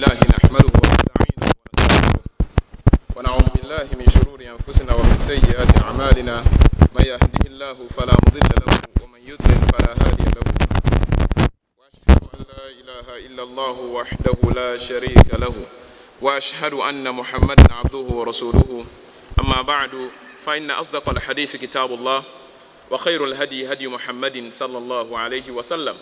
لله نحمده ونستعينه ونستغفره ونعوذ بالله من شرور أنفسنا ومن سيئات أعمالنا من يهده الله فلا مضل له ومن يضلل فلا هادي له وأشهد أن لا إله إلا الله وحده لا شريك له وأشهد أن محمدا عبده ورسوله أما بعد فإن أصدق الحديث كتاب الله وخير الهدي هدي محمد صلى الله عليه وسلم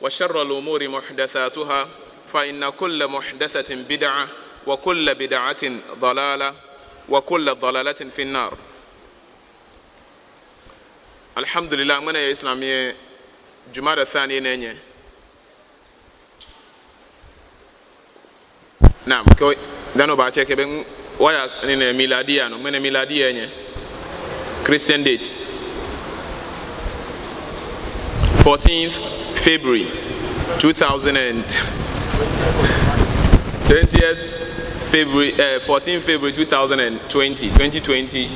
وشر الأمور محدثاتها فإن كل محدثة بدعة وكل بدعة ضلالة وكل ضلالة في النار. الحمد لله من الإسلامي جمادى الثانية نيني نعم كوي دانو باتشي كبن ويا نيني ميلادية من ميلادية نيني Christian date 14th February 20th February 14th February 2020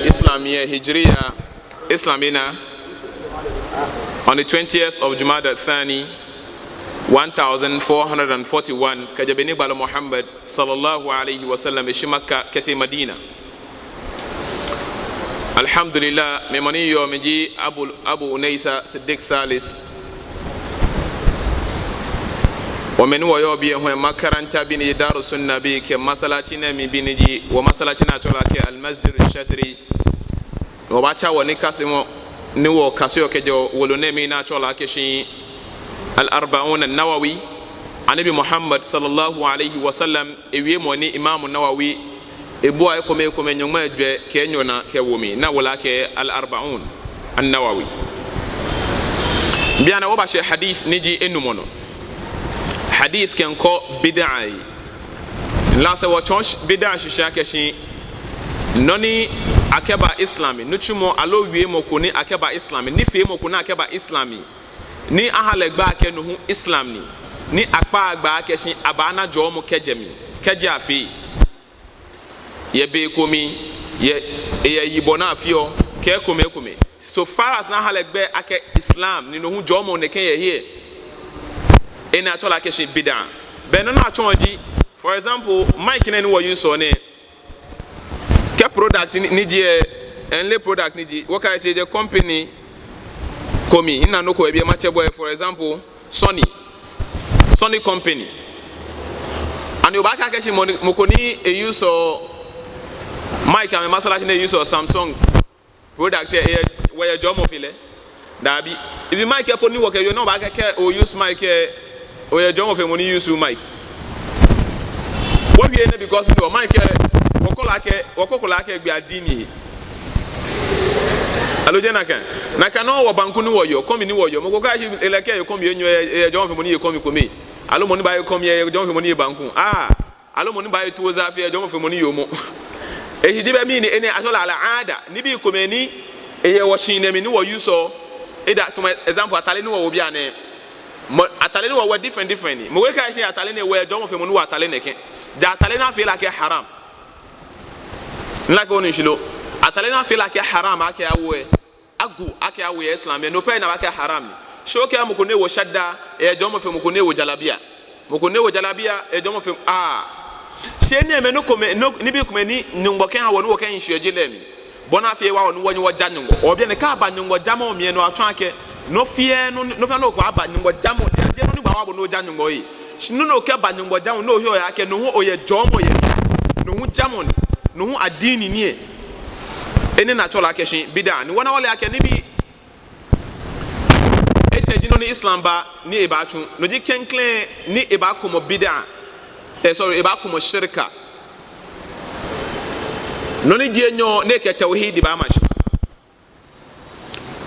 Islamiyah Hijriya Islamina on the 20th of Jumada al-Thani 1441 kajabeni bala Muhammad sallallahu alayhi wa sallam ishimaka kati Madina. Alhamdulillah memoni yo meji Abu Unaisa Siddiq Salis ومن ويوبي هو مكرنتا بني دار السنة بك مسألتنا من بنجي ومسألتنا تلاك المسجد الشتري وبعشا ونكاسمو نو كاسيو كجو ولونمي ناتولاك شيء الأربعون النووي عن نبي محمد صلى الله عليه وسلم إيموني إمام النووي إبوا يكم يوم يجوا كينيونا كومي نولاك الأربعون النووي بيانا وباشي حديث نجي إنه منو hadith can call bid'ah la se watch bid'ah shisha keshi noni akeba islami nuchumo alo wie mokoni akeba islami ni fe mokoni akeba islami ni ahalegba ke no hu islam ni akpa agba keshi abana jo mo kejemi keje afi ye be komi ye yibona afio ke kome so far as na ahalegba ake islam ni no hu jo mo ne ken ye here in a tola keshi bid'ah ben na chonji for example mic na ni wo use on ke product ni je enle product ni je what can I say the company komi ina no ko e bi ma chebo for example Sony company and you back keshi mokoni e use mic and masala ni use Samsung product e where jomo file dabi if the mic upon you work you know back ke o use mic o ye John of money use mic what we know because me mic wokola ke gbe adini alo je naka no wo banku ni wo yo komi ni wo yo mo ko ka shi eleke yo komi enyo ye John of money ye komi alo money ba ye komi ye John of money ye banku alo money ba ye tuwo za fi ye John of money yo mo e hidi be mi ni ene asola ala ada ni bi komeni e ye wo shin mi ni wo use ida to example atale ni wo bi ane atale ni wa different mo we ka shi atale ni we John of mo ni wa atale ne ke ja atale na feel like haram nla ko ni shilo atale na feel like haram ake awe agu ake awe islam no pe na ake haram sho ke mo ko ne wo shadda e John of mo ko ne wo jalabia e John of she ni me no ko me no ni bi ko me ni ngbo ken ha wo no wo ken shi ejele bona fie wa no wo nyi wo janungo obi ne ka ba nyungo jama o mie no atwan ake no fie no kwa ba nyungo jamo de no ni ba wa bo no janungo yi shinu no ke ba nyungo jamo no hio ya ke no hu oye jomo ye no hu jamo no hu adini ni ene na chola ke shin bid'a ni wona wale ake ni bi eteji no ni islam ba ni e ba tun no ji kenklen ni e ba ko mo bid'a sorry e ba ko mo shirka no ni je nyo ne ke tauhid ba mashi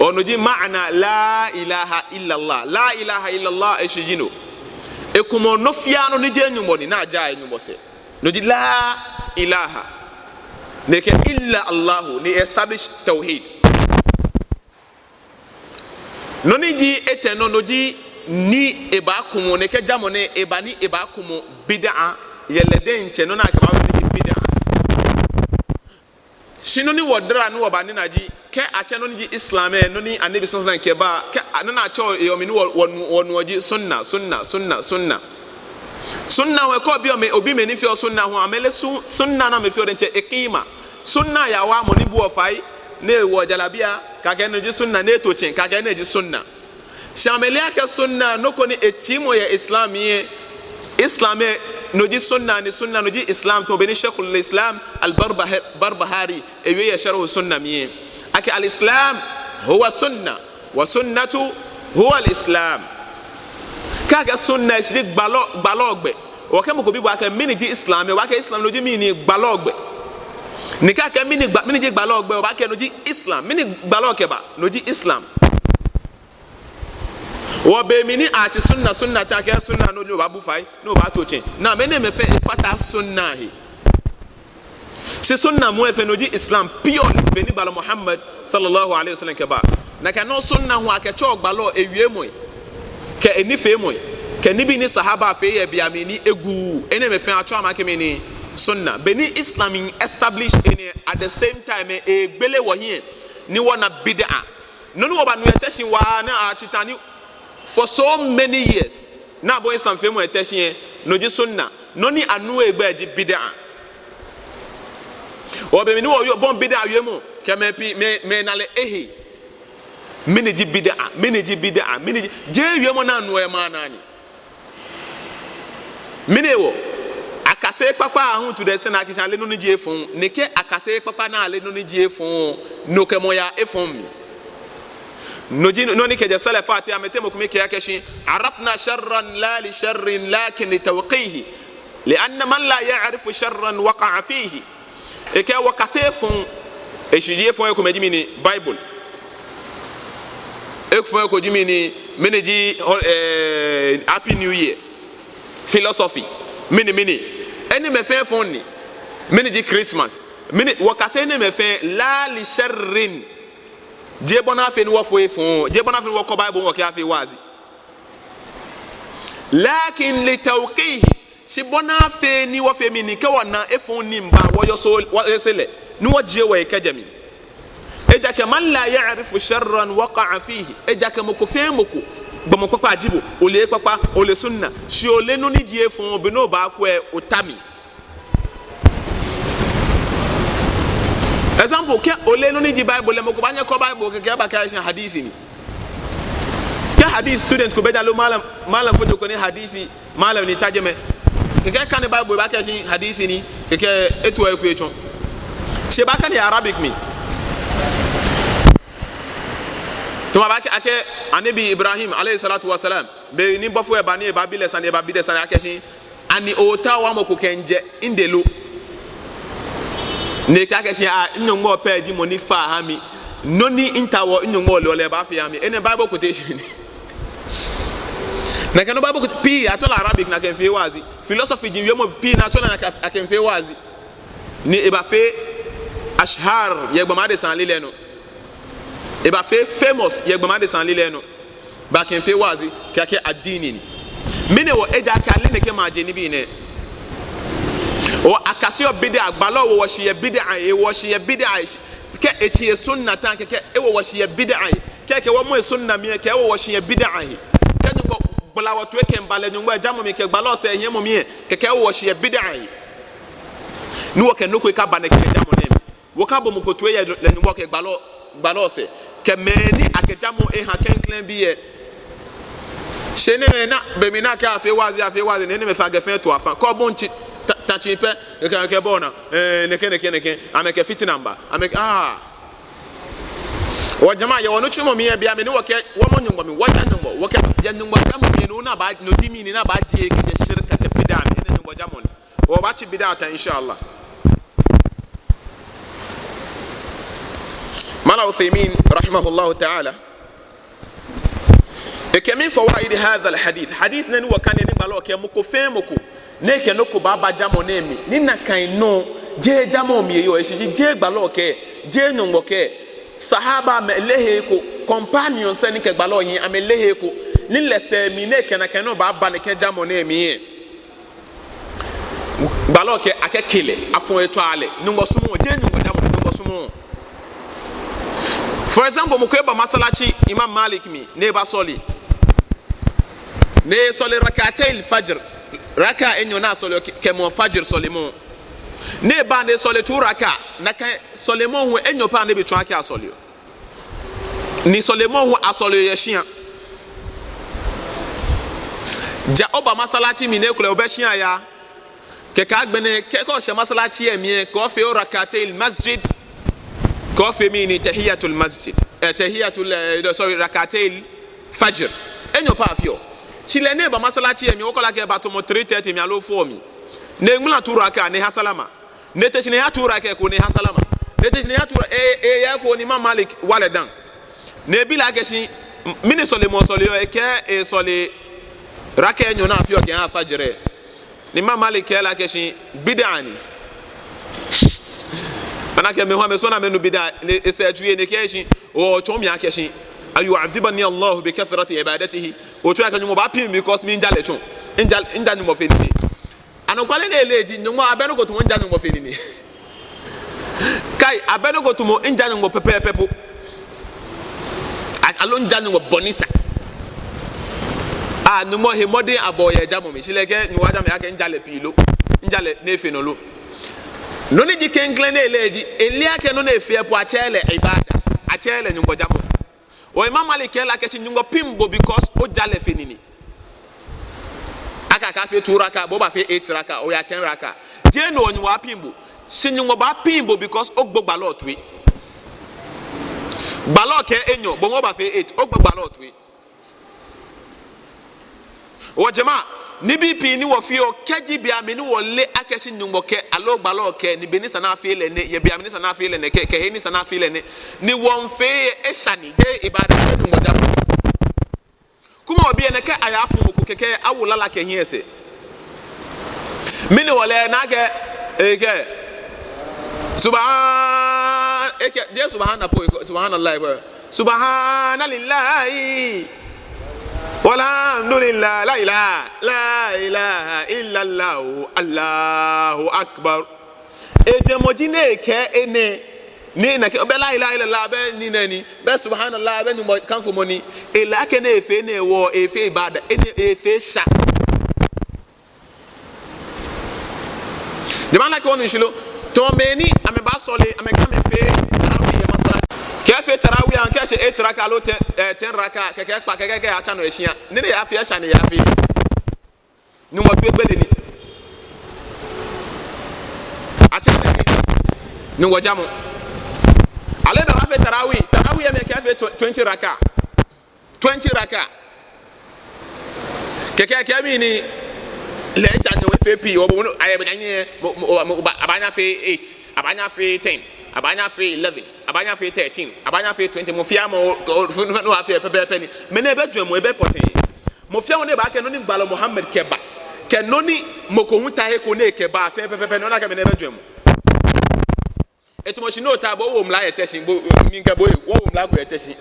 ono di ma'ana la ilaha illallah eshijino e kumo no fiano ni je nyumo ni na aja nyumo se no di la ilaha ne ke illa allah ni establish tauhid no ni di eteno no di ni e ba kumo ne ke jamone e ba ni e ba kumo bid'a yele de nche no na ka ba ni bid'a shino ni wodra no obani naji ke ache no ni islam no ni anabi sallallahu alaihi wasallam ke ba ke no na cho yo mi ni wonu oji sunna sunna we ko bi obi me ni fi sunna ho amele sunna na me fi o de nche iqima sunna ya wa mo ni bu ofai ne wo jalabia ka ke no ji sunna ne to chen ka ke ne ji sunna shamele ake sunna no ko ni etimo ya islamie islamé no ji sunna ni sunna no ji islam to beni sheikhul islam al barbahari e wi ya sharh sunna mi ake al islam huwa sunna wa sunnatu huwa al islam kaga sunna shi gbalogbe o ke mo ko bi bo ake mini ji islam wa ke islam no ji mini gbalogbe ni kaka mini ji gbalogbe o ba ke no ji islam mini gbaloke ba no ji islam wo be mini a ti sunna ta ke sunna no ba bu fai no ba to chen na me ne me fe fata sunna hi si sunna mo e fe no ji islam pure be ni bala muhammad sallallahu alaihi wasallam ke ba na ka no sunna ho ake cho gbalo ewie mo ke eni fe mo ke ni bi ni sahaba fe ye bia me ni egu ene me fe a cho ma ke me ni sunna be ni islam establish in at the same time e gbele wo hie ni wona bid'a no no ba no yeteshin wa na a chitani for so many years na bo islam fe mo yeteshin no ji sunna no ni anu egba ji bid'a o be mi ni wo yo bon bid'a ye mo ke me na le ehi mini ji bid'a mini ji je ye mo na anu e ma na ni mini wo akase papa ahun to the sena kishan le no ni je fun ne ke akase papa na le no ni je fun no ke mo ya efun mi no ji no ni ke je salafati amete mo kumike yake shi arafna sharran la li sharrin lakin li tawqihi لأن من لا يعرف شرا وقع فيه e ke wakase fun e shije fun e ko meji mini bible e ko fun e ko ji mini meneji happy new year philosophy mini eni me fe fun ni meneji christmas mini wakase ne me fe la li sharrin je bona fe ni wo fo e fun je bona fe wo ko bible wo ke afi wazi lakin li tawqihi si bona fe ni wo fe mi ni ke wona e fun ni mba wo yo so wo sele ni wo je wo e kajami eja ke man la ya'rifu sharran waqa'a fihi eja ke moko fe moko gbomo papa ajibo ole papa ole sunna si ole no ni je fun obi no ba ko e otami example ke ole no ni ji bible le moko ba nye ko bible ke ba ka shin hadithi ni ke hadith student ko be da lo malam fojo ko ni hadithi malam ni tajeme ke kan bible ba ka shin hadithi ni ke etu ay ku echon she ba kan arabic mi to ba ka ake anabi ibrahim alayhi salatu wassalam be ni bofo e ba ni ba bile san e ba bide san ake shin ani ota wa moko kenje indelu ne ka ke shin a nyongo pe di moni fa ha mi noni intawo nyongo le ba fi ha mi ene bible quotation na kanu bible pi atola arabic na kenfe wazi philosophy ji yemo pi na atola na kenfe wazi ni e ba fe ashhar ye gbama de san lile no e ba fe famous ye gbama de san lile no ba kenfe wazi kake adini ni mine wo eja ka le ne ke ma je ni bi ne o akase obide agbalo wo hye bid'a e wo hye bid'a ke echi sunna tan ke e wo hye bid'a ke wo mo sunna mi ke wo hye bid'a ke nyugo bola wo to ke mbale nyugo jamo mi ke gbalo se yen mo mi ke wo hye bid'a ni wo ke noko ka ba ne ke jamo ne wo ka bo mo ko to ye le nyugo ke gbalo se ke meni akejamo e ha ken clan bi ye shene na be mi na ka afi wazi ne me fa gefen to afa ko bon chi tachipe ke bona neke ameke fiti number ameke wa jamaa ya wonu chimo mi bia me ni wo mo nyumbo mi wa nyumbo wo ke ya nyumbo ka mo mi no na ba no dimi ni na ba die ke shirka ke bid'a mi ne nyumbo jamon wo ba chi bid'a ta inshallah mala uthaymin rahimahullah ta'ala كمين فوائد هذا الحديث حديثنا هو كان ينبالو كمكو فهمكو neke no ko baba jamo nemi ni na kan no je jamo mi yo eshi je gbalo ke je nyongo ke sahaba me lehe ko companion se ni ke gbalo yin ame lehe ko ni lese mi neke na kan no baba ne ke jamo nemi gbalo ke akekele afon eto ale nyongo sumo je nyongo jamo nyongo sumo for example mo ko ba masalachi imam malik mi ne ba soli rak'atay al-fajr raka enyo na sole ke mo fajr solemo ne ba ne sole tu raka na kan solemo hu enyo pa ne bi twa ke asole ni solemo hu asole ye hia ja oba masalachi mi ne kula obehia ya ke ka gbene ke ko she masalachi e mi ko fe rakatil masjid ko fe mi ni tahiyatul masjid rakatil fajr enyo pa afio chile ne ba masalachi e mi okola ke ba to mo 3:30 mi alo for mi ne ngula tu raka ne hasalama ne te ya tu raka ko ne hasalama ne te ya tu ya ko ni Imam Malik waledan ne bi la ke shi mini sole mo sole e ke sole raka enyo na afio ke ha fajr ni Imam Malik ke la ke shi bid'ani anake me ho me so na me no bid'a le se atuye ne ke shi o to mi ake shi ayu'adhibani Allah bi kathrati ibadatihi o to aka nyumo ba pim because mi njale chon inja nyumo fe ni anokwale na eleji nyumo abeno go to mo nja nyumo fe ni kai abeno go to mo inja nyumo pepepepo alo nja nyumo bonisa nyumo he modern aboye jamo mi sileke nyuwa jamo ake njale pilo njale nefe no lo no ni ji kenkle na eleji eliake no na efe po achele ibada achele nyumo jamo o Imam Malik la ke chi nyumo pimbo because o jale fe nini aka ka fe 2 raka bo ba fe 8 raka o ya 10 raka je no onyu wa pimbo si nyumo ba pimbo because o gbogba lot we gbalo ke enyo bo ngo ba fe 8 o gbogba lot we o jama ni BP ni wo fio keji bia me ni wo le akesi nyumo ke alo gbalo ke ni benisa na fe le ne ye bia benisa na fe le ne ke he ni sana fe le ne ni won fe esani de ibada nyumo jama kuma obi ene ke ayafu mu keke awulala ke hiese mini wole na ke eke subhanallah subhanallahi walhamdulillah la ilaha illallah allahu akbar ete mojine ke ene ni na ke be la ilaha illallah be ni nani be subhanallah be ni mo kan fo moni e la ke na efe na ewo efe ibada ene efe sha de man la ko ni shilo to meni ame ba sole ame ka me fe tarawih masala ke fe tarawih an ke she 8 raka lo 10 raka ke pa ke acha no ehia ni ne ya fe sha ni ya fe ni mo tu egbele ni acha ni wo jamo ale be wa fe tarawih me ke fe 20 raka ke mi ni le ta no fe pi o bo no aye be danye abanya fe 8 abanya fe 10 abanya fe 11 abanya fe 13 abanya fe 20 mo fia mo no afi pepe ni me na be dwam e be poten mo fia won e ba ke no ni gbalo Muhammad keba ke no ni moko huta he ko ne keba fe pepe no na ke me na be dwam etumo shi no ta bo wo mla yetesin bo mi nke bo wo mla go yetesin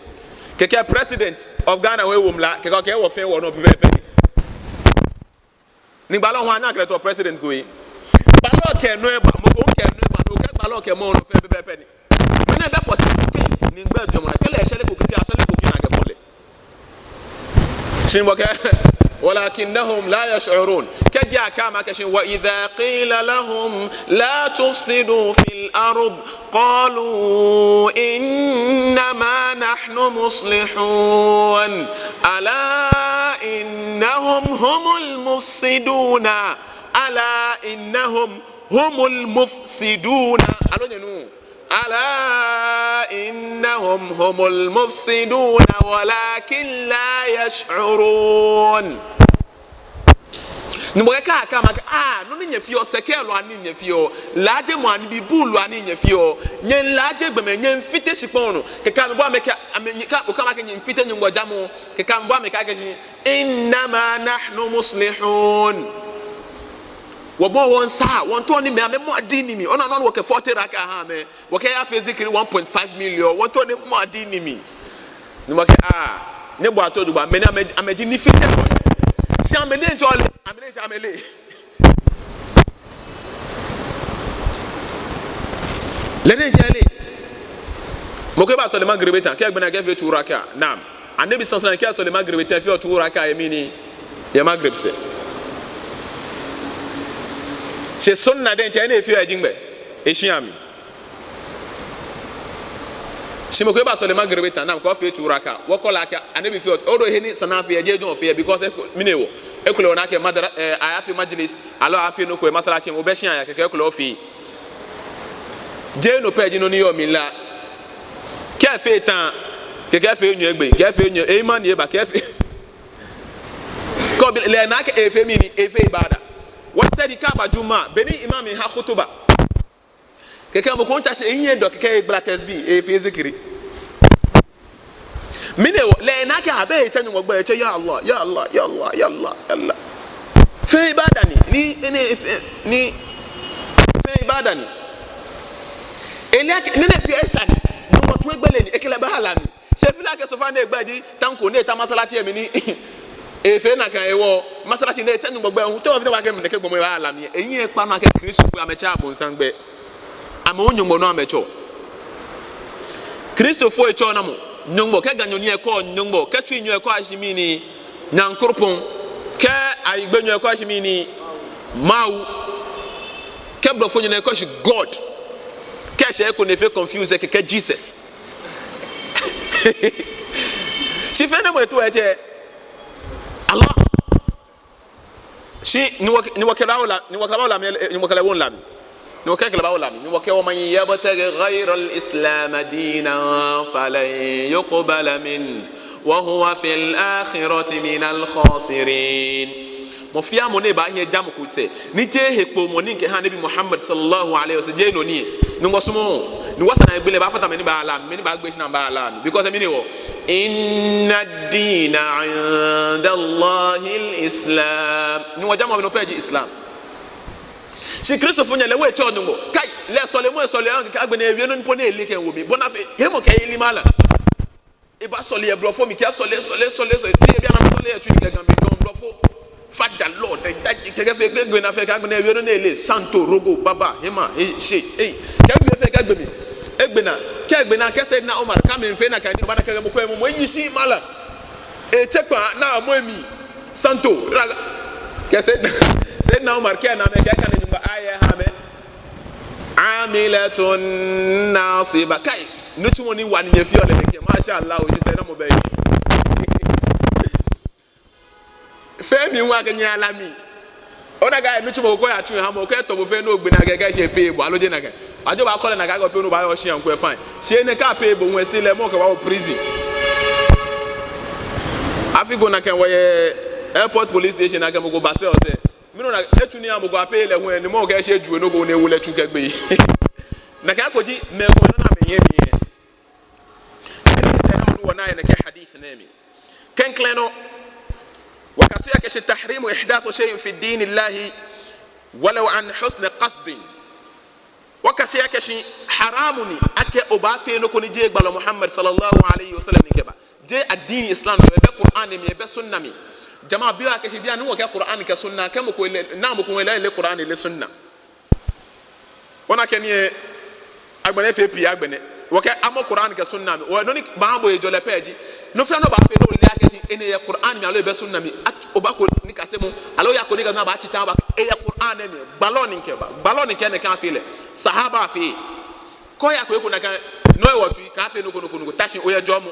ke president of Ghana we wo mla ke wo fe wo no pepe ni gbalo ho anya kreto president go yi gbalo ke no e ba moko ke no e ba no ke gbalo ke mo no fe pepe ni me na be poten ni gba dwam na ke le sele ko ke asele ko ki na ke bole shin bo ke ولكنهم لا يشعرون كجا كما كشن وإذا قيل لهم لا تفسدوا في الأرض قالوا إنما نحن مصلحون ألا إنهم هم المفسدون ألا إنهم هم المفسدون ألا إنهم هم المفسدون ولكن لا يشعرون Nimweka kama no nya fio sekelo ani nya fio laje mo ani bi bulu ani nya fio nyen laje gbeme nyen fite sipono ke kan bo ameka amenyika o kama ke nyen fite nyungo jamo ke kan bo ameka ke inna ma nahnu muslihun wo bo won sa won to ni me mo adini mi ona no wo ke 40 raka ha me wo ke ya fe zikiri 1.5 million won to ni mo adini mi ni mo ke ne bo atodu ba me na ameji ni fite si amene jole amele lene jale mo ke ba so le magrebeta ke agbena ke fe 2 raka nam anabi sallallahu alaihi wasallam ke so le magrebeta fe 2 raka yemini ya magreb se she sunna den che na efi ajingbe ehia mi shimo ko ba so le magrebe ta na ko fe turaka wo ko la ka anabi fi odo heni sanafi ya je jon fe because minewo ekule wona ke madara ayafi majlis alo afi no ko masala che mo be hia ya ke ekule ofi je no page no ni yo mi la ke fe tan ke fe nyu egbe ke fe nyu e man ye ba ke fe ko le na ke e fe mi ni e fe ibada wasadi ka ba juma beni imam ha khutuba keke mo konta se enye do keke blates bi e fi zikiri mine le na ke abe tanyu mo gba ya Allah ya Allah ya Allah ya Allah Allah fe ibada ni ni fe ibada ni ele ne fi esani no mo tun egbele ni ekele ba hala ni se fi la ke so fa na egbaji tanko ne ta masalachi emi ni efe na kan ewo masalachi ne tanyu mo gba hu to fi wa ke me ke gbo mo ba hala ni eyin e pa na ke Kristo fu amecha abonsangbe ama onyumbo no amecho Kristo fo echo na mo nyumbo ke ganyo ni eko nyumbo ke twi nyu eko ashimi ni nyankorpon ke aigbenyu eko ashimi ni mau ke blofo nyu eko shi God ke she eko ne fe confuse ke Jesus shi fe na mo to eche Allah shi ni wakala wala ni wakala wala نوكاك لباولامي نوكا ومن يبتغي غير الإسلام دينا فلن يقبل منه وهو في الآخرة من الخاسرين مفيا مني باهي جامو كوتسي نيجي هكبو مني كهان نبي محمد صلى الله عليه وسلم جي نوني نواسمو نواسنا يبلي بافتا مني باالام مني باقبشنا باالام because مني هو إن الدين عند الله الإسلام نواجامو منو بيجي إسلام si Kristo funya le we cho nyungo kai le sole mo sole an ka agbe na ewie no npo na elike wo mi bona fe ye mo kai limala e ba sole e blofo mi ka sole ti e bia na sole e twi ke gambe don blofo father lord ke fe gbe na fe ka agbe na ewie no na ele santo rogo baba hima she ka gbe fe ka gbe mi egbe na ka egbe na kese na Omar ka me fe na ka ni ba na ka mo ko mo yi si mala e chepa na mo mi santo kese سيدنا عمر كان آية هامة عاملة ناصبة كاي نتمني وان يفيو لك ما شاء الله وجي سيدنا مبين فهمي واغني علامي ona ga nutimo ko ya tun ha mo ko to bo fe no gbe na ga se pe bo aloje na ga ajo ba ko le na ga go pe no ba yo hia nko e fine se ne ka pe bo won still mo ka wa prison afigo na kan wo airport police station na ga mo go base o se mino na etuni amogo apele hu eni mo ga she juwe no go na ewule tu kagbe yi na ka koji me ko no na me ye mi ye ni se na no wona na ke hadith na mi kan kleno wa kasiya ke tahrim ihdath shay fi din Allah walau an husn qasd wa kasiya ke haramuni ake obafe no ko ni je gbalo Muhammad sallallahu alaihi wasallam ni keba je ad-din islam be Qur'an mi be sunna mi jamaa biwa ke bia no ke Qur'an ke sunna ke mo ko na mo ko le Qur'an le sunna wana ke ni agbene fe pi agbene wo ke amo Qur'an ke sunna mi wo no ni ba bo e jole peji no fe no ba fe no le ake si ene ye Qur'an mi alo be sunna mi o ba ko ni ka se mo alo ya ko ni ka na ba ti ta ba e ye Qur'an mi balon ke ne kan fe le sahaba fe ko ya ko na kan no e wo tu ka fe no ko tashi o ye jomo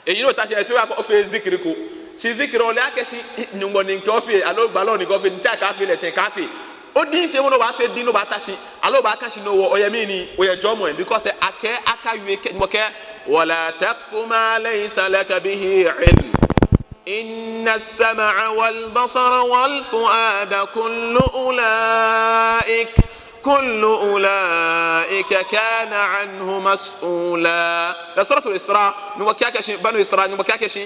e yino tashi e fi wa ko fe zikiri ko si zikiri o le ake si nyungo ni ko fe alo balon ni ko fe nta ka fe le te ka fe o din se wono ba fe din no ba tashi alo ba ka shi no wo o ye mi ni o ye jomo because aka yue ke mo ke wala taqfu ma laysa laka bihi ilm inna as-sam'a wal basara wal fuada كل أولئك كان عنه مسؤولا. سورة الإسراء نوكاكشي بنو إسراء نوكاكشي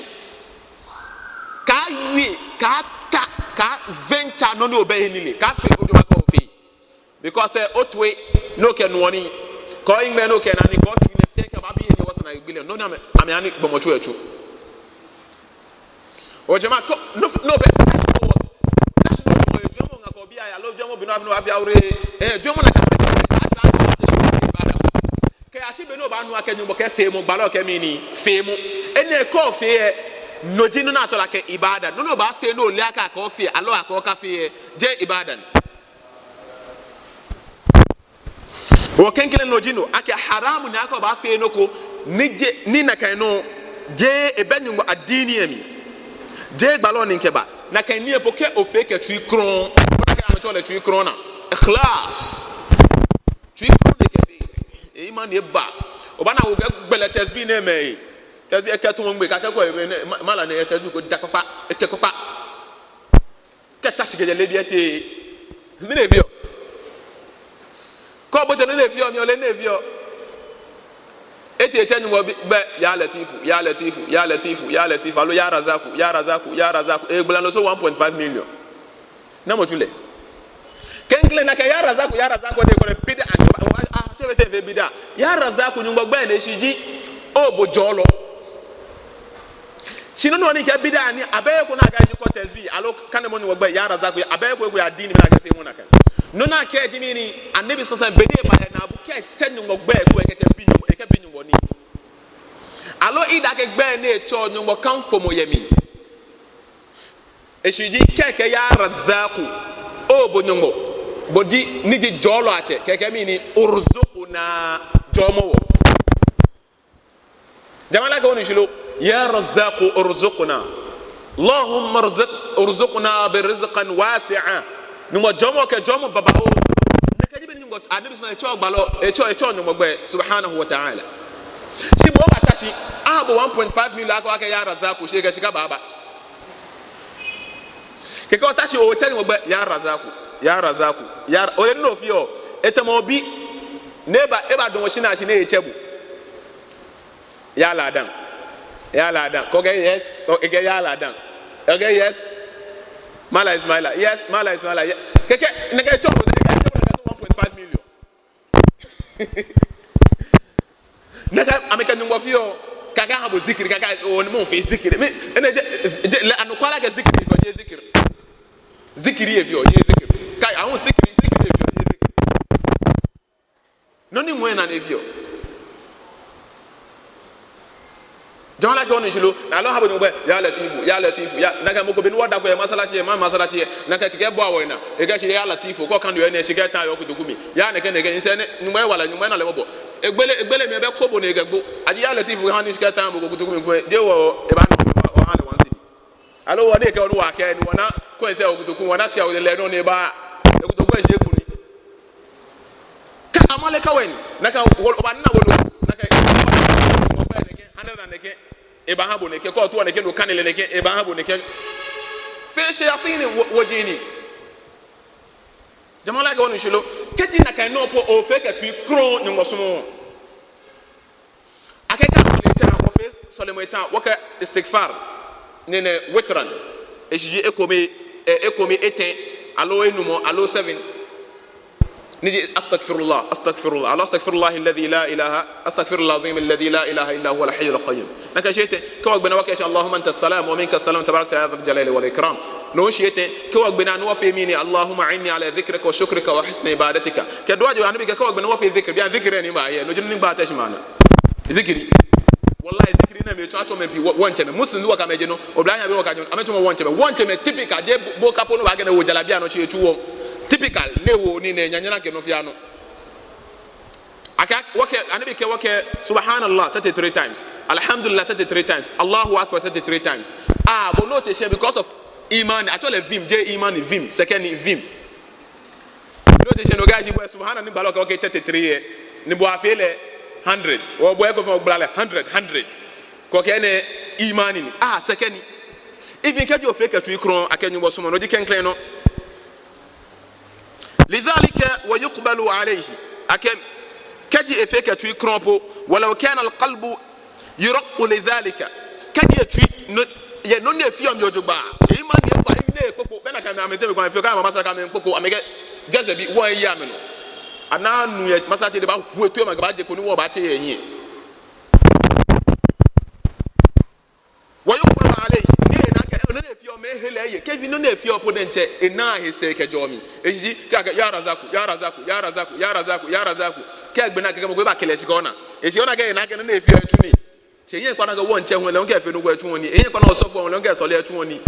كاوي كاتا كافنتا نونو بهنيلي كافي أودوا كوفي because otwe no can woni calling me no can ani go to ne fake ababi ni wasana igile no na ame ani bomocho echu o jema ko no be ya lo jomo bino afno afia ore jomo na ka ke asi be no ba nu akenyu mo ke fe mo gbalo ke mi ni fe mo ene ko fe noji no na atola ke ibada no ba fe no le aka ka ofie alo aka ka fe je ibada o kenkele noji no aka haramu na aka ba fe no ko ni na kan no je ebenyu adini ami je gbalo ni nkeba na kan ni epoke ofe ke tui kron o ka amato le tui kron na ikhlas tui kron de ke fe e man e ba o ba na wo gbele tesbi na me tesbi e ka to ngbe ka ko mala na tesbi ko dakapa e ke kopa ke ta sigele le biete mi ne bio ko bo te ne fio mi o le ne fio ete ete nwo be ya latifu ya latifu ya latifu ya latifu alo ya razaku ya razaku ya razaku e gbala no so 1.5 million na mo tule kengle na ka ya razaku de ko bida tebe bida ya razaku nyungba gba na shiji o bojolo sino no ni ka bida ni abaye ko na ga shi ko tesbi alo kanemo ni gba ya razaku abaye ko ya dini na ga fe mu na kan no na ka jini ni annabi sallallahu alaihi wasallam bede ba na bu ke tenu gba ko ke binyo ni alo ida ke gbe na echo nyungo kan fomo yemi eshiji keke ya razaku o bo nyungo bodi ni di jolo ate keke mi ni urzuquna jomo jamala ko ni shilo ya razaku urzuquna allahumma urzuqna birizqan wasi'a nyungo jomo ke jomo baba o nakaji be nyungo anabi sana echo gbalo echo nyungo gbe subhanahu wa ta'ala si bo batashi abo 1.5 million aka ya razaku shega shika baba ke ko tashi o tani mo gba ya razaku ya o le no fi o etamo bi neba eba don shi na shi na echebu ya ladan ko ge yes o ge ya ladan o ge yes mala ismaila yes mala ismaila ke ne ke cho 1.5 million naka ameka nyumba fio kaka habo zikiri kaka on mo fe zikiri me ene je anu kwala ke zikiri fio je zikiri e fio je zikiri kai awon zikiri e fio je zikiri noni mwena ne fio jawala ko ni shilo alo habo nyumba ya latifu ya naka moko be no wada ko e masalachi naka ke bo awona e ga shi ya latifu ko kan yo ne shi ga ta yo kutugumi ya ne ke nse ne nyumba wala nyumba na le bobo egbele me be kobo ne gagbo adi ya latifu han ni shi ga ta bo kutugumi ko je wo e ba no o han le wansi alo wo de ke onu wa ke ni wona ko nse o kutugumi wona shi ka o le no ne ba e kutugumi shi ekuni ka amale ka weni naka wo ba na wo naka o ba ne ke 100 ne ke eba habo ne ke ko to ne ke no kanele ne ke eba habo ne ke fe shayatini wajini jamala ga wonu shilo keji na kan no po o fe ka tui kron nyongo somo akeka ko le ta ko fe solemo ta waka istighfar ne witran ejiji ekomi eten alo enumo alo 7 نجي استغفر الله الله استغفر الله الذي لا اله استغفر الله العظيم الذي لا اله الا هو الحي القيوم نك شيته كوك بنا وكش اللهم انت السلام ومنك السلام تبارك يا ذا الجلال والاكرام نو شيته كوك بنا نو في ميني اللهم اعني على ذكرك وشكرك وحسن عبادتك كدواجو النبي كوك بنا وفي ذكر بيان ذكر ني ما هي نو جن باتش معنا ذكري والله ذكري نمي تو من بي وانتم مسلم لو كما جنو اوبلانا بي وكاجو امتو وانتم تيبيكا دي بو كابو نو باغنا و جلابيا نو شي توو typical newo ni ne nyanyana ke no fiano aka wake anabi ke wake subhanallah 33 times alhamdulillah 33 times allahu akbar 33 times but no te share because of iman actually vim je iman vim second vim no te share no gaji bo subhanallah ni baloka wake 33 ni bo afele 100 o bo eko fo blale 100 ko ke ne iman ni second even ke jo fake tu ikron akenyu bo sumo no di kenklen no لذلك ويقبل عليه أكن كجي إفك تري كرامبو ولو كان القلب يرق لذلك كجي تري ينوني فيهم يجوبا إيمان يبقى إني كوكو بنا كم عم يتبع كم فيكم ما سكام كوكو أميك جذبي وين يامنو أنا نويت ما ساتي دبا فوتو ما كبار جكوني وباتي يني ويقبل عليه none efio me hele ye kevi none efio podente ena hese kejomi ejidi kaka ya razaku ke gbena ke mo gbe ba kele sikona esi ona ke ena ke none efio etuni che yen kwa na ga won che ho le onke fe no kwa twu oni yen kwa na osofo ho le onke so le twu oni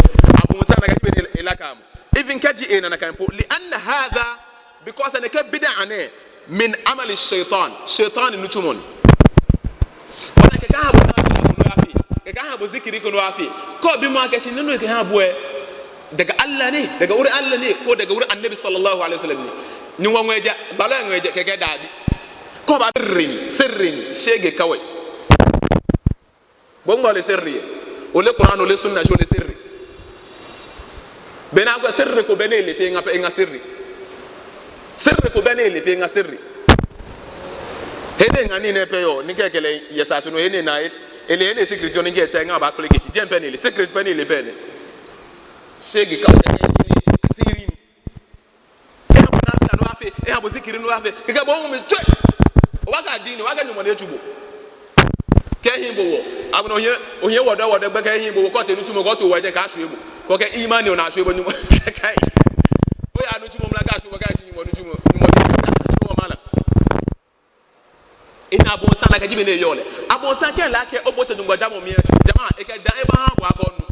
abunsa na ga pe ni ilaka mu even kaji e na kan po li anna hadha because an ka bid'a ne min amali shaytan nutumon wana ke ka ha bo na ko afi ke ka ha bo zikiri ko afi ko bi ma ke shin no ke ha bo daga Allah ne daga wurin Allah ne ko daga wurin annabi sallallahu alaihi wasallam ne ni wa ngweja bala ngweja ke daadi ko ba sirrin shege kawai bongo le sirri o le qur'an o le sunna jo le sirri bena ko sirri ko benele fe nga sirri ko benele fe nga sirri hede ngani ne peyo ni kekele yesatu no hene na ele secret jo ni ke tenga ba ko le kishi jempe ne le secret benele bene shege kawai sirri ni e ko na fina no afi e abo zikiri no afi ke bo mu twe waka dini waka nyumo ne tubo ke himbo wo abuno ohie wodo gbe ke himbo wo ko te nutumo ko to waje ka asu ebo ko ke imani o na asu ebo nyumo kai o ya nutumo mla ka asu wo ka asu nyumo nutumo wo mala ina bonsa na ka jibe ne yole abonsa ke la ke obote ngwa jamo mi jama e ke dan e ba ha bo akonu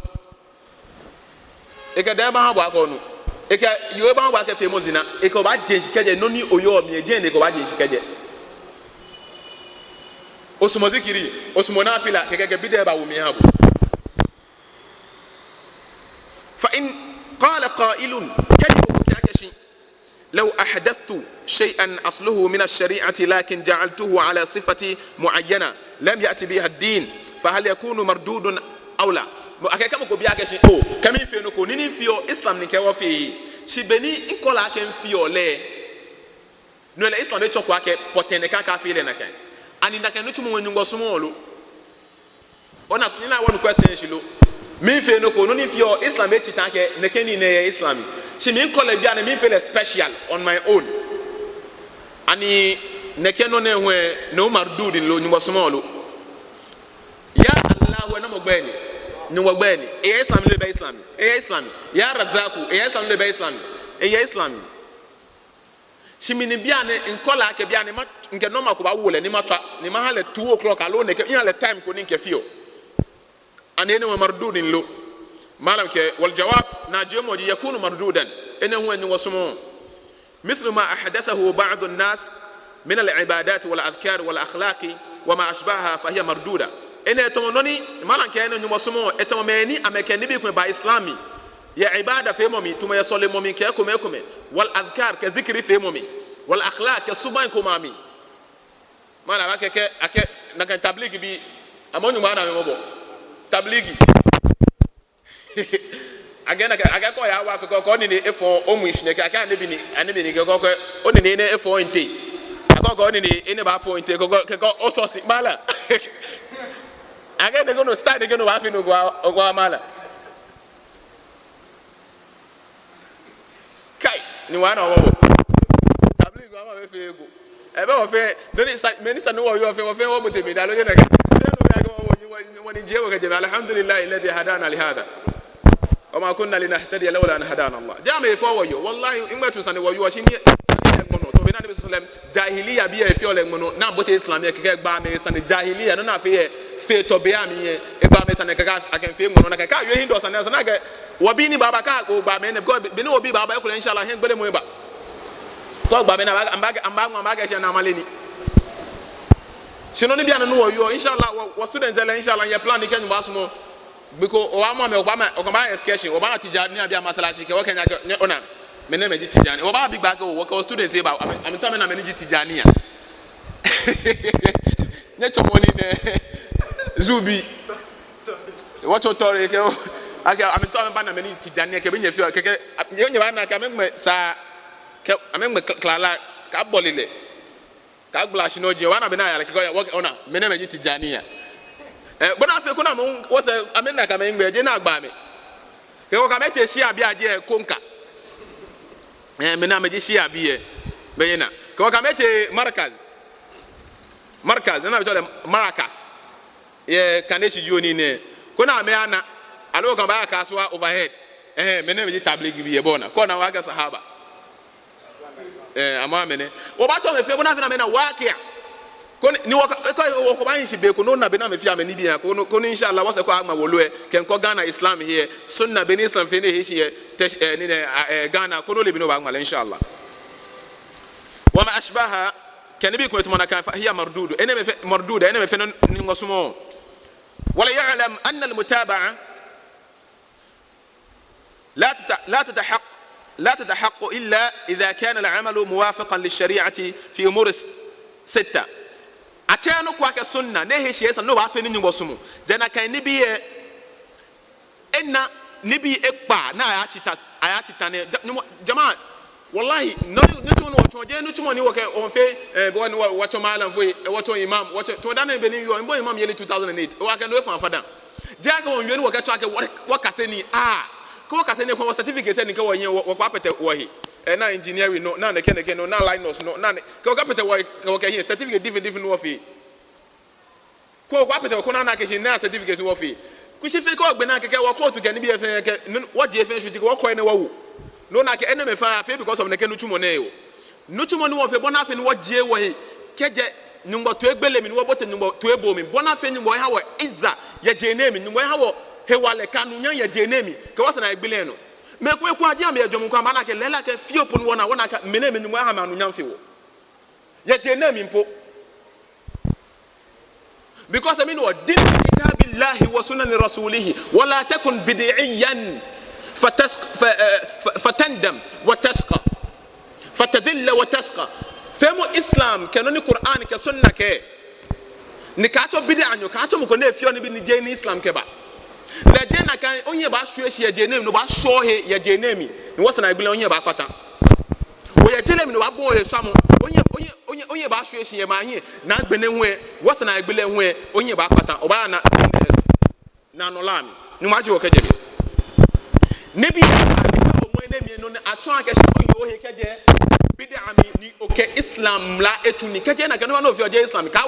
e ke dan ba ha bo akonu e ke yo ba ha bo ake fe mozina e ko ba je shikeje noni oyo mi e je ne ko ba je shikeje osumo zikiri osumo nafila keke bid'a ba wumi habu fa in qala qa'ilun kayfa kakashi law ahdathtu shay'an asluhu min ash-shari'ati lakin ja'altuhu ala sifati mu'ayyana lam ya'ti biha ad-din fa hal yakunu mardudun aw la akeka mo ko bi akashi o kami fi no ko nini fio islam ni ke wo fi sibeni inkola ake fio le no le islam e choko ake potene kaka fi le na kan ani ndaka no tumo nyungo sumolo ona nina wonu question shilo mi fe no ko no ni fio islam e chitake ne keni ne islami si mi kola bia na mi feel special on my own ani ne keno ne hwe no mardudin lo nyungo sumolo ya allah wa na mogbeni nyungo gbeni e islam le be islami e islami ya razaku e islam le be islami e ya islami shimini biane inkola ke biane ma nke normal ko ba wole ni matwa ni ma hale 2 o'clock alo ne ke hale time ko ni ke fio anene wa mardudin lo malam ke wal jawab na jemo di yakunu mardudan ene huwa ni wasumo مثل ما أحدثه بعض الناس من العبادات والأذكار والأخلاق وما أشبهها فهي مردودة ene tomononi malam ke ene ni wasumo etomeni amekeni bi ko ba islami ya ibada fe momi tuma ya sole momi ke ko me wal adhkar ke zikri fe momi wal akhlaq ke suban ko mami mala ba ke ake na kan tablighi bi amonu ma na me mobo tablighi agena aga ko ya wa ko ni efo omu isine ke aka nebi ni ke ko oni ni efo inte akoko ni ni ba fo inte ko ososi mala aga ne go no start ke no ba fi no go mala kai ni wana wo tablighi wa ma fe ego ebe wo fe doni menisa no wo yo fe wo mutemi da lo je na ka no ya go wo ni je wo ke je alhamdulillah alladhi hadana li hada وما كنا لنهتدي لولا ان هدانا الله جامع فو yo wallahi ingba tu sane wo yo shi ni ngono to be na nabi sallam jahiliya bi e fi ole ngono na bote islam e keke gba me sane jahiliya no na fe fe to be ami e gba me sane kaka akan fe ngono na kaka yo hindo sane sane ga wobi ni baba ka go gba me ne go be ni obi baba e kula inshallah hen gbele mo ba to gba me na amba ga she na maleni sino ni bia no wo yo inshallah wo students ele inshallah ye plan ni kenyu basumo because o ama me o ba excursion o ba tijani abia masalachi ke wakenya ne ona me ne meji tijani o ba big back o work students e ba am to me na me ne tijani ya ne chomoni ne zubi what to tore ke o aga am to me ba na me ne tijani ke be nya fi ke nye ba na ka me sa ke am me klala ka bolile ka glash no je wana be na ya ke work ona me ne meji tijani ya bona afi kuna mo wo se amena ka me ngbe je na agba me ke ko ka me te shi abi aje konka me na me je shi abi e be yena ke ko ka me te markaz na be tole maracas ye kaneshi joni ne kuna me ana alo ka ba ka so overhead me na me je tablighi bi e bona ko na wa ga sahaba ama me ne wo ba to me fe bona fi na me na wakia ko ni ko ba yin shi be ko no na be na me fi amani bi ko inshallah wase ko agma wolue ken ko Ghana Islam here sunna be ni Islam fe ne he shi ni Ghana ko no le bi no ba agma inshallah wa ma ashbaha kan bi ko to manaka fa hiya mardudu ene me marduda ene me fe ni ngosumo wala ya'lam anna al mutaba'a لا تتحقق إلا إذا كان العمل موافقا للشريعة في أمور 6 أتانو كواك السنة نهي شيء سنو بعرفين نيجو سمو جنا كان نبي إن نبي إقبع نا آياتي تاني جماعة والله نتون واتون جاي نتون ني وك في بون واتون مالن في واتون إمام واتون تودان بني يو إمام يلي 2008 وكان وفان فدا جاك وان يلي وك تواك وكاسني ko ka se ne ko certificate ni ka wo yen wo kwa pete wo hi na engineering no na ne no na liners no na ko ka pete wo ka yen certificate different wo fi ko kwa pete ko na ke shi na certificate wo fi ku shi fe ko gbe na keke wo court ke ni bi efen ke wo je efen shuti ko ko ne wo no na ke ene me fa fe because of ne ke no tumo ne yo no tumo ni wo fe bona fe ni wo je wo hi keje nyumba to egbele mi ni wo bote nyumba to ebo mi bona fe nyumba ha wo izza ye je ne mi nyumba ha wo hewale kanu nya ye jenemi ke wasana egbele no me ko aje am ye dwom kwa ba na ke lela ke fio pon wona ka mene me nyuma ha ma no nya mfe wo ye jenemi mpo because I mean what din kitabillahi wa sunan rasulih wala takun bid'iyan fatandam wa tasqa fatadilla wa tasqa femo islam kanoni qur'an ke sunna ke ni ka to bid'a nyo ka to mo ko na fio ni bi ni je ni islam ke ba la jena kan onye ba hwe hye jenemi no ba hwo he ye jenemi ni wosana egbele onye ba kwata wo ye jelemi no ba bo he swamo onye ba hwe hye ma he na gbene hwe wosana egbele hwe onye ba kwata oba na no lami ni ma je wo keje bi ne bi o mo ne mi no atun akehye onye o he keje bidi ami ni oke islam la etuni keje na kanu no fi oje islam ka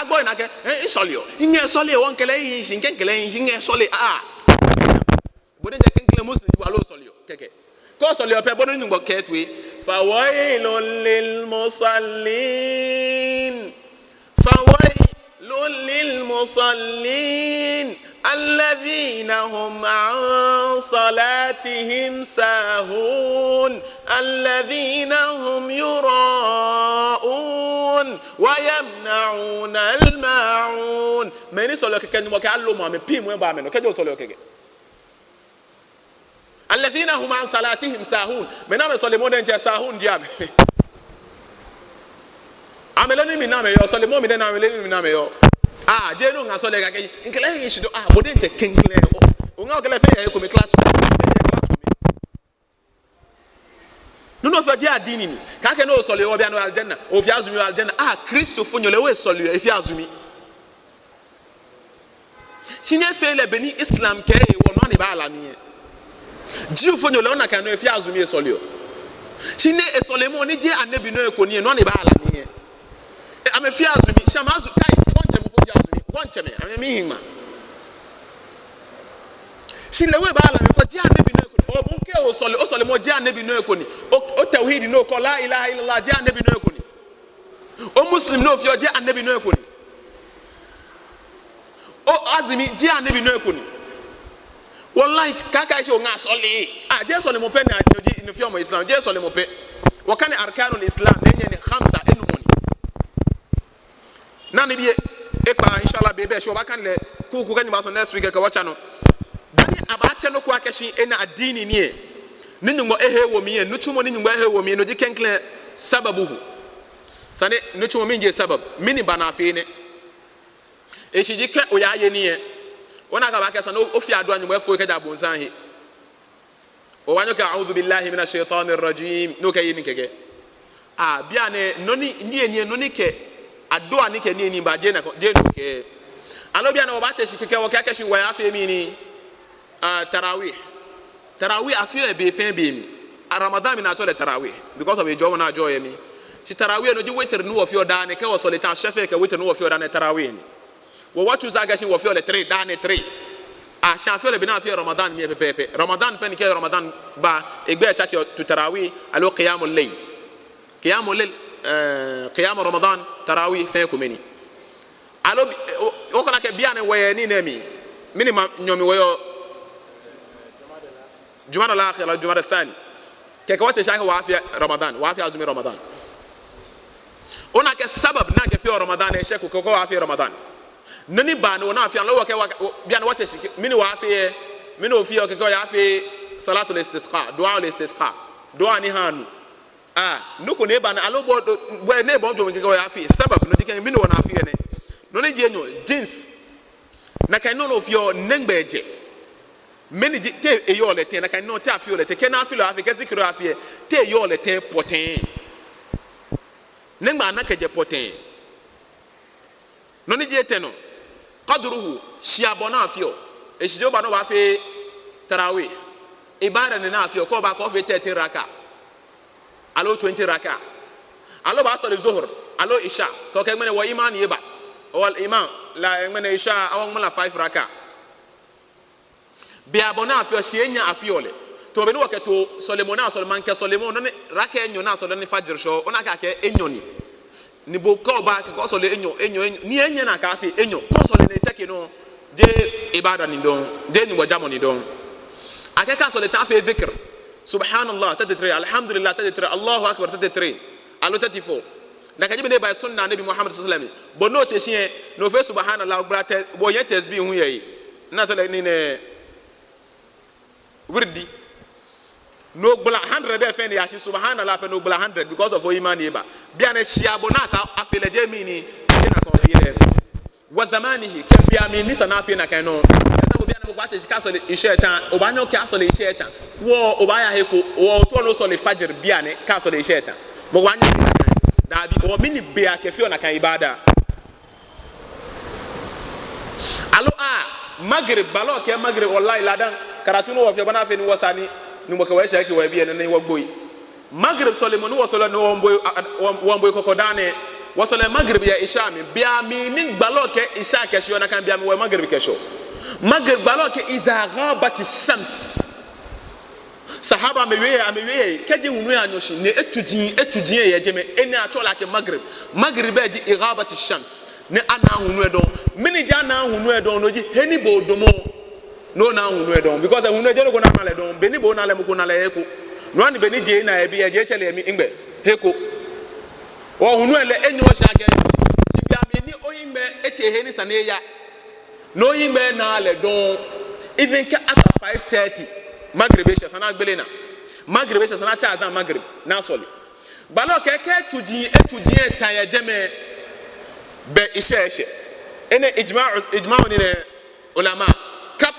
go na ke solio inye solio won kele yin shin kele yin inye solio bodin je kenkele muslim wa lo solio keke ko solio pe bodin ngbo ketwe fa wailul lil musallin الذين هم عن صلاتهم ساهون الذين هم يراءون ويمنعون الماعون من يسولو كان وكالو ما مبيم وين بامنو كجو سولو كجي الذين هم عن صلاتهم ساهون من نام سوليمون انجا ساهون جام عملني من نام يو سوليمون من نام من نام يو jeno nga so le ka ke nkele yin shido bodin te kenkele o nga okele fe e ko me class no fa dia adini ni ka ke no so le wo bia no aljanna o fi azumi aljanna Kristo fonyo le we so le e fi azumi sinye fe le beni islam ke e wo no ne ba alami jiu fonyo le ona kan no e fi azumi e so le o sinye e so le mo ni je anabi no e ko ni no ne ba alami ame fi azumi shamazu kai cheme ami hima sile we ba la me ko je anabi no ekoni o bunke o sole mo je anabi no ekoni o tawhid no ko la ilaha illallah je anabi no ekoni o muslim no fi o je anabi no ekoni o azimi je anabi no ekoni wallahi kaka isho nga sole je sole mo pe na joji no fi o mo islam je sole mo pe wa kan arkanul islam lenye ni 5 enumoni nani biye ekpa inshallah bebe sho bakan le ku kan ba so next week ka wacha no dani abache no ku akeshi ena adini nie ninyo ehe wo mi en nutumo ninyo ehe wo mi no dikenkle sababuhu sane nutumo mi nje sabab mini bana afi ne eshijike oya ye nie wona ka ba kesa no ofi ado anyo efo ke da bonsan he o wanyo ka a'udhu billahi minash shaitanir rajim no ka yini keke bia ne noni nie noni ke ado ani ke ni ba je no ke alo bia na o ba te shi keke wo ka keshi wa afi mi ni tarawih afi e be fe be mi ramadan mi na to le tarawih because of a job na joy mi si tarawih no di weter no wo fi oda ne ke wo solita shefe ke weter no wo fi oda ne tarawih ni wo watu za ga shi wo fi ole 3 da ne 3 shafi ole bi na fi ramadan mi pepe ramadan pen ke ramadan ba egbe cha ke to tarawih alo qiyamul layl qiyam ramadan tarawih fe ko meni alo o kana ke biane waye ni nemi minima nyomi wayo jumada la akhira jumada thani ke ko te shaka wa fi ramadan wa fi azumi ramadan ona ke sabab na ke fi ramadan e sheku ko wa fi ramadan nani ba no na fi an lo ke biane wate shi mini wa fi mini o fi o ke ko ya fi salatul istisqa du'a al istisqa du'a ni hanu nuko ne ba na alo bo ne bo to ke ko ya fi sabab no diken mini wona fi ene no ne je nyo jeans na kan no fi o nengbeje meni te eyo le te na kan no te afi o le te ke na afi lo afi ke zikiro afi te eyo le te poten nengba na ke je poten no ne je te no qadruhu shiabona afi o e shijo ba no ba fi tarawih ibada ne na afi o ko ba ko fi 30 raka alo 20 raka alo ba so le zuhur alo isha ko ke mene wa iman yeba wal iman la mene isha awon mala 5 raka bi abona afio shienya afiole to be no waketo solemona soleman ke solemon no raka enyo na so ne fajr sho ona ka ke enyo ni bo ko ba ke ko sole enyo ni enye na ka afi enyo ko sole ne take no je ibada ni don je ni wajamo ni don akeka sole ta afi dhikr subhanallah 33 alhamdulillah 33 allahu akbar 33 alo 34 na kajibe ne ba sunna nabi muhammad sallallahu alaihi wasallam bono te shie no fe subhanallah brate bo ye tasbih hu yi na to le ni ne wirdi no gbla 100 be fe ne ya shi subhanallah pe no gbla 100 because of iman yeba bia na shia bonata afele je mi ni na ko fi le wa zamanihi ke bia mi ni sana fi na kan no esa bo bia na bo ate shi ka so le ishetan obanyo ke aso le ishetan wo obaya heko wo to no so le fajr bia ne ka so le ishetan mo wanya da bi o mini bia ke fi na kan ibada alo maghrib balo ke maghrib wallahi ladan karatu no fi bana fe ni wasani ni mo ka wa shaki wa bi ne wo gboyi maghrib solemon wo solo no wo mboy kokodane wo solo maghrib ya isha mi bia mi ni balo ke isha ke shi na kan bia mi wa maghrib ke sho maghrib balo ke idha ghabat ash-shams sahaba ameweye keje hunu ya nyoshi ne etudin ye jeme eni atola ke maghrib e di ighabat ash-shams ne ana hunu edon mini ja na hunu edon no ji heni bodomo no na hunu edon because hunu ejero ko na male don beni bo na le ko na le eko no ani beni je na e bi e je chele mi ngbe heko o hunu ele enyo sha ke si bia mi ni oyimbe ete heni saneya no yimbe na le don even ke after 5:30 maghrib esha sana gbele na maghrib esha sana cha adan maghrib na soli balo keke etudin etan ye jeme be ishe ene ijma'u ni ulama kap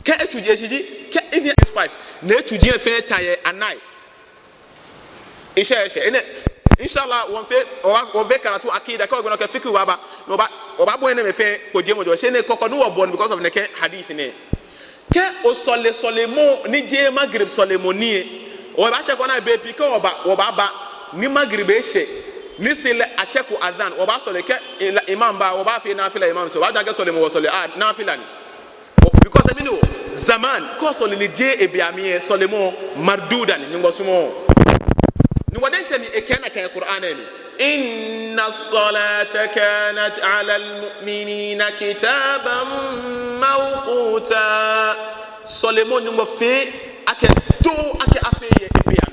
ke etudin eshiji ke even is 5 na etudin efe etan ye anai ishe ene inshallah won fe karatu akida ko gbono ke fiqh waba no ba oba bo ene me fe ko je mojo she ne kokko no wo born because of ne ke hadith ne ke o solemo ni je maghrib solemoni o ba she ko na be pi ke o ba ni maghrib e she ni stile a check azan o ba sole ke imam ba o ba fi nafila imam so ba ja ke solemo wo sole nafila ni because I mean zaman ko sole ni je e bi ami solemo mardudan ni ngo sumo ni wadente ni ekena kan qur'ana ni inna as-salata kanat 'ala al-mu'minina kitaban mawquta solemo ni ngo fe ake afeye ebia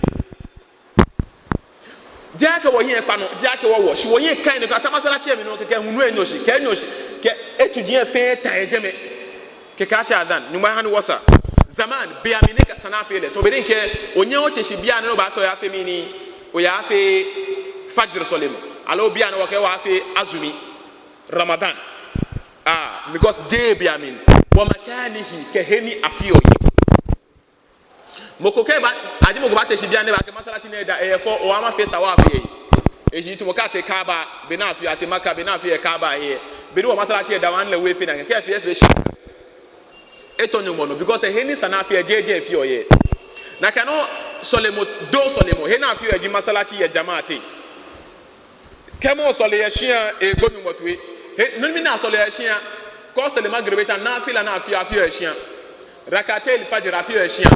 jaka wo yin pa no jaka wo shi wo yin kan ni ka tamasala che mi no ke hunu enyoshi ke etudie fe ta ejeme ke ka cha dan ni ma han wasa zaman bia mi ne ka sana fe le to be nke onye o teshi bia no ba ko ya fe mi ni o ya fe fajr solemo alo bia no ke wa fe azumi ramadan because je bia min wa makanihi ke heni afio moko ke ba adi moko ba teshi bia ne ba ke masalati ne da e fo o ama fe tawaf ye eji tu moka te kaaba be na afio ate maka be na afio e kaaba ye be do masalati e da wan le we fe na ke fe shi etonyo mono because heni sana afio je afio ye na kano solemo hena afio e ji masalati ye jamaate kemo sole ye shia e gonu motwe no mi na sole ye shia ko sole magrebeta na afila na afio ye shia rakatel fajr afio ye shia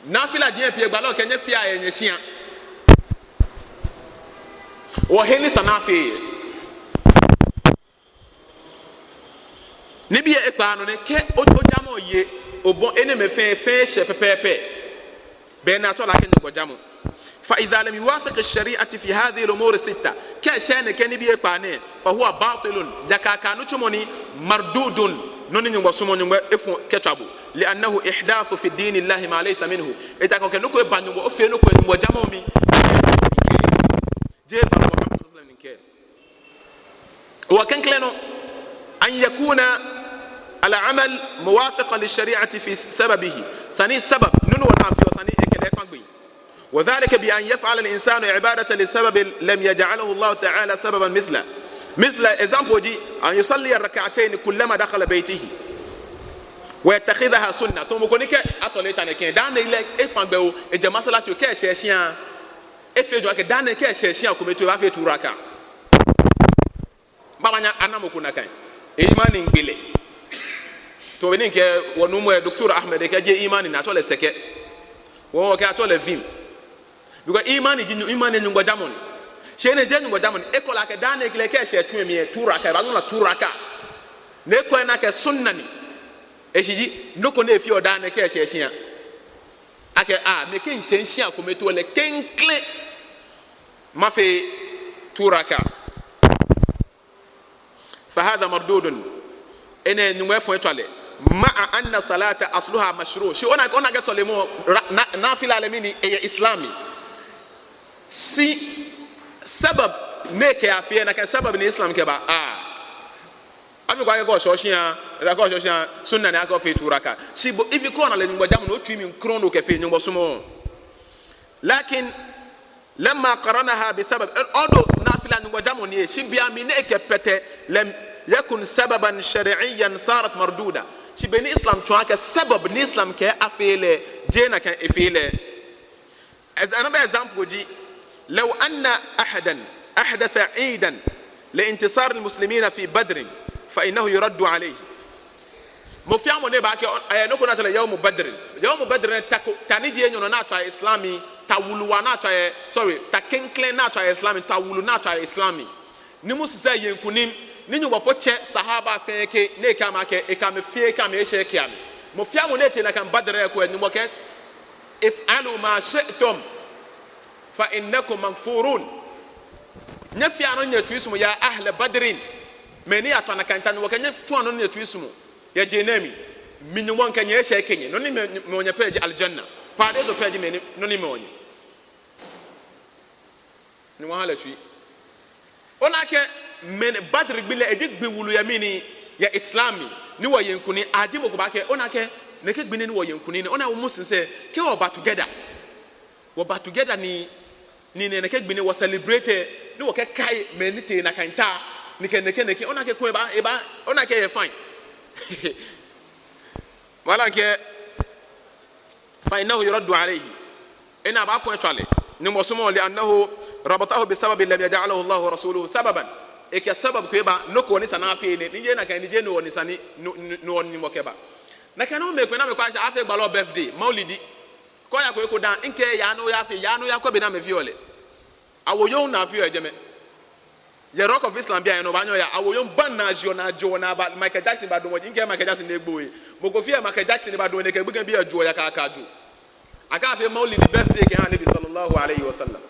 nafila die pie gbalo kenye fia enye sia wa heli sanafi ne bi ekpa no ne ke ojamo ye obo ene me fe hye pepepe be na to la ke ngojamo فإذا لم يوافق الشريعة في هذه الأمور الستة كأشياء كان بيقانه فهو باطل زكاكانو تشموني مردود نوني نيغو سومو نيغو افو كتابو لأنه إحداث في الدين الله ما ليس منه إذا كان نكو بانيغو أوفي نكو نيغو جامومي جي محمد صلى الله عليه وسلم وكان كلانو أن يكون العمل موافقا للشريعة في سببه ثاني السبب نونو ونافي وثاني إكليكوانبي وذلك بأن يفعل الإنسان عبادة لسبب لم يجعله الله تعالى سببا مثل example دي أن يصلي الركعتين كلما دخل بيته ويتخذها سنة ثم كونك أصلي تانكين دان إلى إفان بيو إجماع صلاة كأشياء إفيدوا كدان كأشياء كمتوا بافي توراكا بابا أنا مكونا كاين إيمان إنجيلي توبنين كه ونومو دكتور أحمد كجي إيمان ناتولى سكة وهو كاتولى فيم because imani jinu imani nyungwa jamoni shene je nyungwa jamoni ekola ke dane kile ke she tuemi turaka ba nuna turaka ne ko na ke sunnani eshiji noko na efi odane ke she hia ake me ke hia ko meto le kenkle mafi turaka فهذا مردود ان nyungwa fo etwale ma anna salata asluha mashru shi ona ke solemo nafila lemini e islami si sabab ne ke afie na ke sabab ni islam ke ba afi kwa ko shoshia ra ko shoshia sunna na ko fe turaka si bo if ko na le ngwa jamu no twimi nkrono ke fe nyumbo sumo lakin lamma qaranaha bi sabab odo nafila ngwa jamu ni si bia mi ne ke pete lam yakun sababan shar'iyyan sarat marduda si beni islam tuaka sabab ni islam ke afile jena ke afile as another example ji لو أن أحدا أحدث عيدا لانتصار المسلمين في بدر فإنه يرد عليه مفيامو نباك نكون نتلا يوم بدر تانيجي ينو ناتوا إسلامي تاولوا ناتوا sorry تكنكلين ناتوا إسلامي تاولوا ناتوا إسلامي نموس زي ينكونيم نينو بapotche sahaba feke ne kama ke e kama fie kama e sheke am mofia ne te na kan badre ko ni moke if alu ma shi'tum fa innakum maghfurun nyafia no nyatuismu ya ahla badrin meni atwana kantan wo kanye tuano no nyatuismu ya jenemi minyumon kanye sheke nye no ni me onye peji aljanna pa dezo peji meni no ni me onye ni wahala tui onake men badr gbile ejik gbe wulu ya mini ya islami ni wo yenkuni ajimo ko bake onake ne ke gbine ni wo yenkuni ni ona wo muslim se ke wo ba together ni ne ke gbine wo celebrate ni wo ke kai menite na kanta ni ke ne onake ko ba onake ye fine wala ke fa innahu yuraddu alayhi ina ba fo etwale ni mo sumo li annahu rabatahu bi sababin lam yaj'alahu Allah wa rasuluhu sababan eke sabab ko eba noko ni sana afi ni je na kan ni je no ni sani no ni mokeba na kan no me ko na me kwa sha afi gbalo birthday maulidi ko ya ko dan nke ya no ya ko be na me fiole awoyo na fi ejeme ye rock of islam bia no banyo ya awoyo ban na jo na ba Michael Jackson ba do mo nke Michael Jackson na egbo e mo ko fi Michael Jackson ba do ne ke gbe bia jo ya ka ju aka afi maulidi birthday ke ha nabi sallallahu alaihi wasallam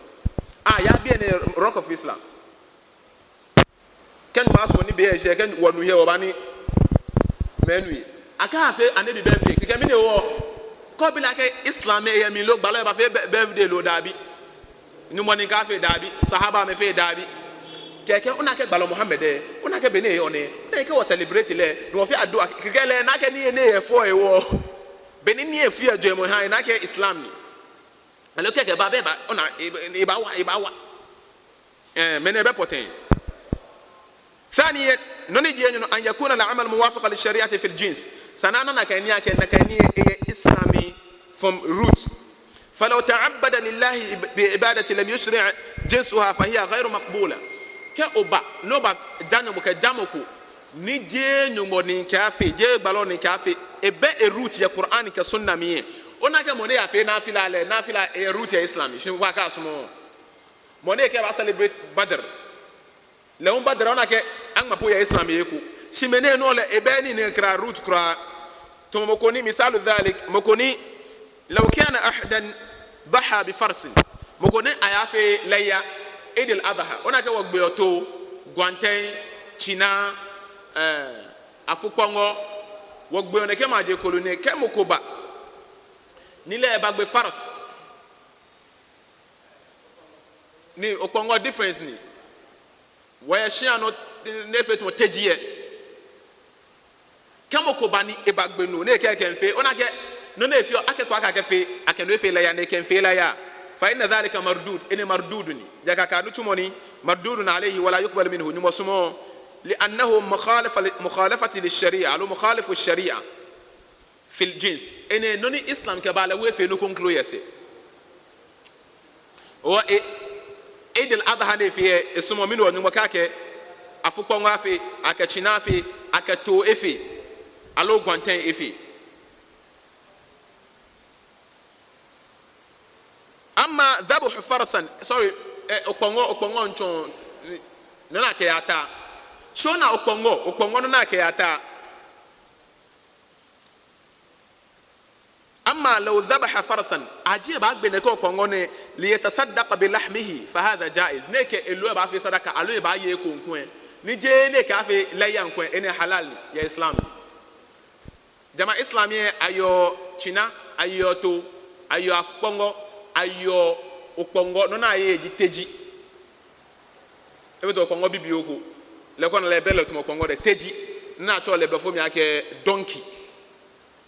ya bia ne rock of islam ken pass woni be she ken wonu here obani menui aka afi anabi birthday ke mi ne wo ko bi like islam e mi lo gbalo ba fe birthday lo dabi nyumo ni ka fe dabi sahaba me fe dabi keke una ke gbalo muhammad una ke be ne one na ke wo celebrate le no fi ado ke le na ke ni ne e fo e wo be ni e fi ajo mo han na ke islam ni ale ke ba be ba ona e ba wa me ne be poten ثانيا ننجي أن يكون العمل موافقا للشريعة في الجنس سنانا نكنيا إسلامي from roots فلو تعبد لله بعبادة لم يشرع جنسها فهي غير مقبولة كأوبا نوبا جانو كجاموكو نجي نمو نكافي جي بالو نكافي إبه الروت يا قرآن كسنة ميه ona ke mone ya fe nafila root ya islami shin wa ka sumo mone ke ba celebrate badr le badr ona ke angma po ya islam yeku shimene no le ebeni ne kra root kra to mokoni misalu dhalik mokoni law kana ahadan baha bi farsin mokoni ayafe leya eid al adha ona ke wogbe oto gwanten china afukpongo wogbe one ke maje kolone ke mokoba nile bagbe fars ni okpongo difference ni waya shia no nefe to tejiye kamo ko bani ebagbe no ne ke kenfe ona ke no ne fi ake kwa ka fe ake no fe la ya ne kenfe la ya fa inna dhalika mardud ene marduduni jaka ka nutumoni mardudun alayhi wala yuqbal minhu nyumosumo لانه مخالفه للشريعه لو مخالف الشريعه في الجنس ene noni islam ke bala we fe no conclure yese o Eid al-Adha ne fi esumo minu onyu makake afukpo nwa afi akachina afi akato efi alo gwanten efi amma dhabu farsan sorry okpongo nchon nana ke ata shona okpongo nana ke ata أما لو ذبح فرسا عجيب عقب نكو كونغوني ليتصدق بلحمه فهذا جائز نيك اللي بقى في صدقة اللي بقى يكون كوين نيجي نيك في لا ينكوين إنه حلال يا إسلامي جماعة إسلامية أيو تشينا أيو تو أيو أفكونغو أيو أكونغو نونا يجي تجي أبدا أكونغو بيبيوكو لكون لبلا توم أكونغو ده تجي ناتشوا لبلا فومي أكى دونكي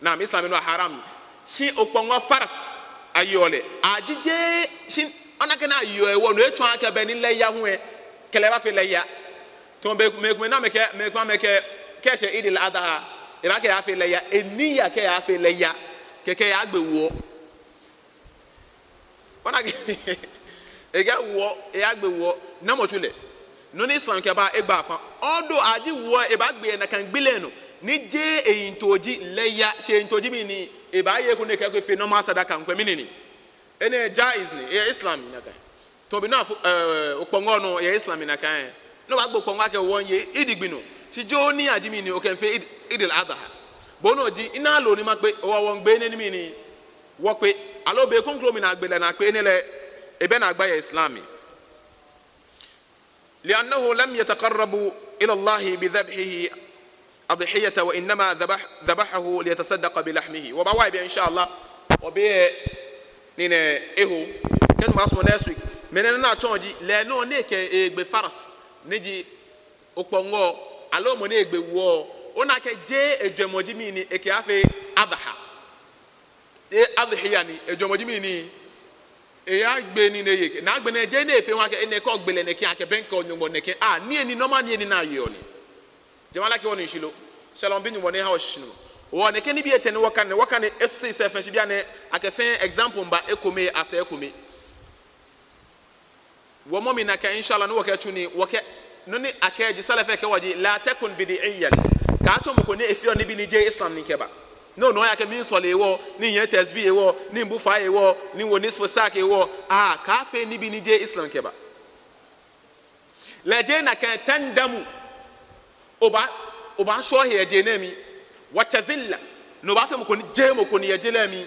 نعم إسلامي نو حرام si okpongo faras ayole ajije shin onake na ayo ewo no etu aka be ni leya hu e kele ba fe leya to be me na me ke kese idil adha e ba ke ya fe leya eniya ke ya fe leya keke ya gbewo onake e ga wo e ya gbewo na motule no ni islam ke ba e gba fa odo aji wo e ba gbe na kan gbele no ni je eyintoji leya se eyintoji mi ni e ba ye ku ne ke fe normal sadaka nkwe minini ene jaiz ni e islam ni naka to bi na okpongo no ye islam ni naka no ba gbo okpongo ake won ye idigbinu si jo ni ajimi ni o ke fe idil adha bono ji ina lo ni ma pe o won gbe ni mi ni wo pe alo be konklo mi na gbele na pe ni le e be na gba ye islami لانه لم يتقربوا الى الله بذبحه أضحية وإنما ذبحه ليتصدق بلحمه وبواي إن شاء الله وبيه نين إهو كن ما اسمه نسوي مننا تونجي لأنه نيك بفرس نجي أكبروا على ما نيك بوا وناك جي الجموجي مني إكيافي أضحى أضحية يعني الجموجي مني eya gbe ni neyeke na gbe na je na efe wa ke ne ko gbele ne ki ake benko nyumbo ne ke ni eni normal ni eni na yoni jamala ke woni shilo shalom bi nyumbo ne ha oshinu wo ne ke ni bi etene wakane fc sefen shi bia ne ake fen example mba ekome after ekome wo momi na ka inshallah no wo ke tuni wo ke no ni ake ji salafe ke waji la takun bid'iyan ka to mo ko ne efi oni bi ni je islam ni keba no ya ke min sole wo ni yen tasbih wo ni mbu fa wo ni wo nisfu sak wo ka fe ni bi ni je islam keba la je na kan tandamu oba sho he je na mi watadhilla no ba fe mo ko ni je mo ko ni je la mi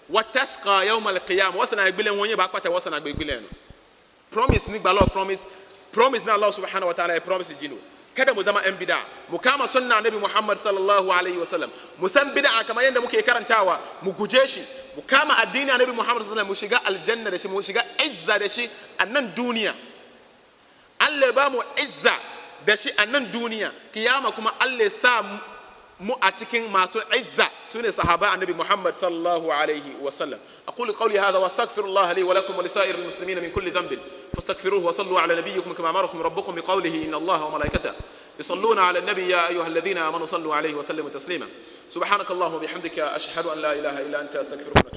watasqa yawm alqiyam wasana gbele won ye ba pata wasana gbele no promise ni gbalo promise na Allah subhanahu wa ta'ala promise jino kada mu zama yan bid'a mu kama sunna nabi Muhammad sallallahu alaihi wasallam mu san bid'a kamar yanda muke karantawa mu guje shi mu kama addini nabi Muhammad sallallahu alaihi wasallam mu shiga aljanna da shi mu shiga izza da shi a nan duniya Allah ba mu izza da shi a nan duniya kiyama kuma Allah sa mu a cikin masu izza sune sahaba annabi Muhammad sallallahu alaihi wasallam aqulu qawli hadha wastaghfirullah li wa lakum wa lisa'iril muslimin min kulli dhanbin فاستغفروه وصلوا على نبيكم كما أمركم ربكم بقوله إن الله وملائكته يصلون على النبي يا أيها الذين آمنوا صلوا عليه وسلموا تسليما سبحانك اللهم وبحمدك أشهد أن لا إله إلا أنت أستغفرك